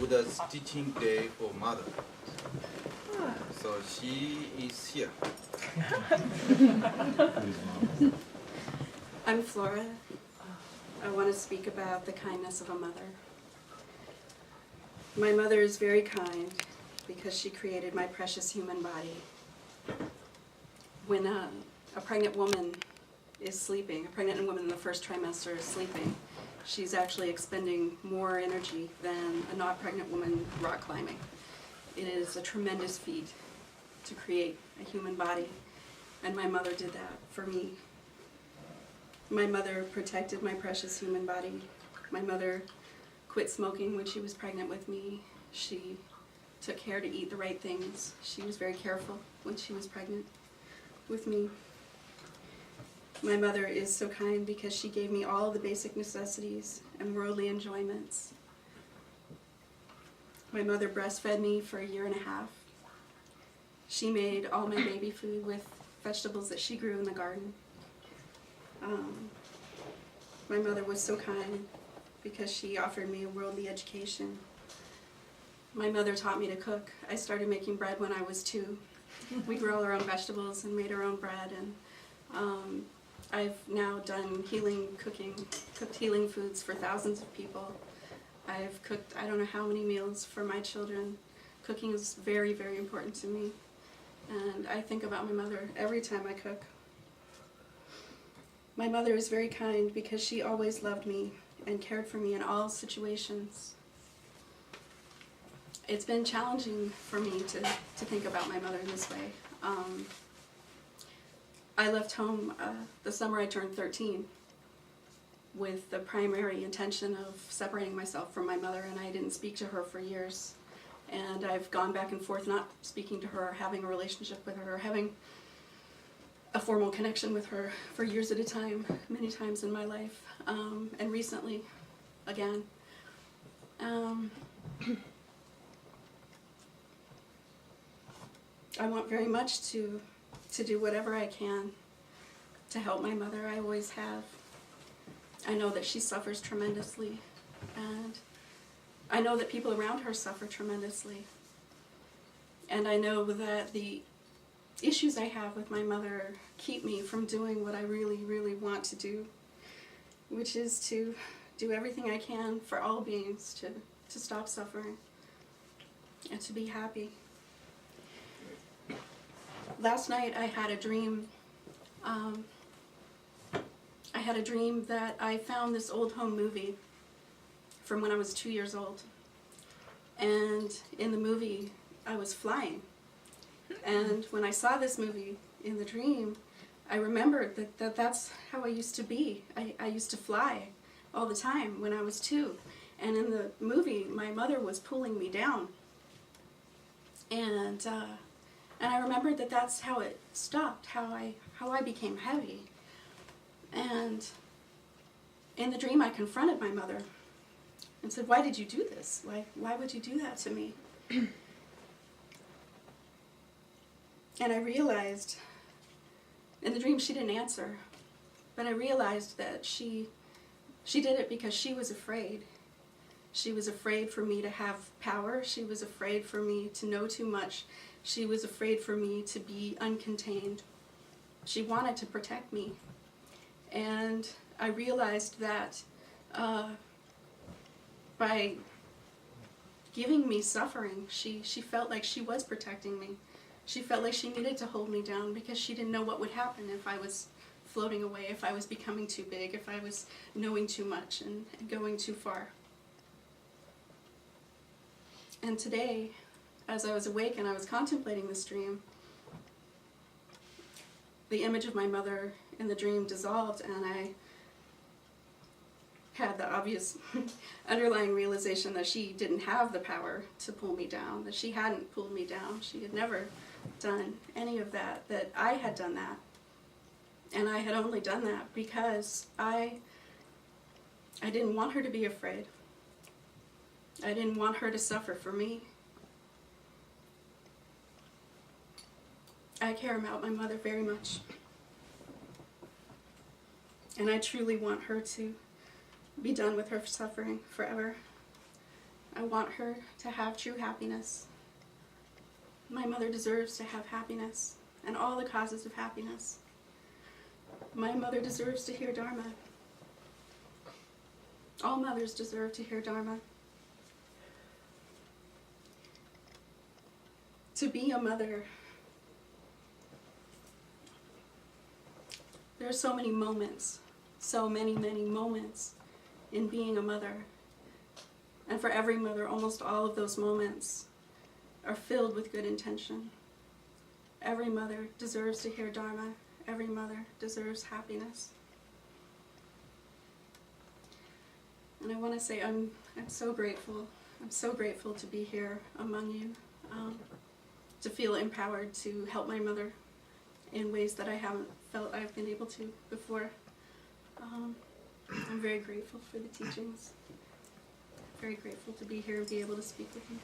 Buddha's teaching day for mother. So she is here. I'm Flora. I want to speak about the kindness of a mother. My mother is very kind because she created my precious human body. When a pregnant woman is sleeping, a pregnant woman in the first trimester is sleeping, she's actually expending more energy than a not pregnant woman rock climbing. It is a tremendous feat to create a human body, and my mother did that for me. My mother protected my precious human body. My mother quit smoking when she was pregnant with me. She took care to eat the right things. She was very careful when she was pregnant with me. My mother is so kind because she gave me all the basic necessities and worldly enjoyments. My mother breastfed me for 1.5 years. She made all my baby food with vegetables that she grew in the garden. My mother was so kind because she offered me a worldly education. My mother taught me to cook. I started making bread when I was 2. We grew all our own vegetables and made our own bread, and I've now done healing cooking, cooked healing foods for thousands of people. I've cooked I don't know how many meals for my children. Cooking is very, very important to me, and I think about my mother every time I cook. My mother is very kind because she always loved me and cared for me in all situations. It's been challenging for me to think about my mother in this way. I left home the summer I turned 13 with the primary intention of separating myself from my mother, and I didn't speak to her for years. And I've gone back and forth not speaking to her, having a relationship with her, having a formal connection with her for years at a time, many times in my life, and recently, again. I want very much to do whatever I can to help my mother. I always have. I know that she suffers tremendously, and I know that people around her suffer tremendously. And I know that the issues I have with my mother keep me from doing what I really, really want to do, which is to do everything I can for all beings to stop suffering and to be happy. Last night I had a dream. I had a dream that I found this old home movie from when I was 2 years old. And in the movie, I was flying. And when I saw this movie in the dream, I remembered that that's how I used to be. I used to fly all the time when I was 2. And in the movie, my mother was pulling me down. And I remembered that that's how it stopped, how I became heavy. And in the dream, I confronted my mother and said, "Why did you do this? Why would you do that to me?" And I realized, in the dream she didn't answer, but I realized that she did it because she was afraid. She was afraid for me to have power. She was afraid for me to know too much. She was afraid for me to be uncontained. She wanted to protect me. And I realized that by giving me suffering, she felt like she was protecting me. She felt like she needed to hold me down because she didn't know what would happen if I was floating away, if I was becoming too big, if I was knowing too much and going too far. And today, as I was awake and I was contemplating this dream, the image of my mother in the dream dissolved, and I had the obvious underlying realization that she didn't have the power to pull me down, that she hadn't pulled me down. She had never done any of that, that I had done that. And I had only done that because I didn't want her to be afraid. I didn't want her to suffer for me. I care about my mother very much. And I truly want her to be done with her suffering forever. I want her to have true happiness. My mother deserves to have happiness and all the causes of happiness. My mother deserves to hear Dharma. All mothers deserve to hear Dharma. To be a mother, there are so many moments, so many moments in being a mother. And for every mother, almost all of those moments are filled with good intention. Every mother deserves to hear Dharma. Every mother deserves happiness. And I want to say I'm so grateful. I'm so grateful to be here among you, to feel empowered to help my mother in ways that I haven't felt I've been able to before. I'm very grateful for the teachings. Very grateful to be here and be able to speak with you.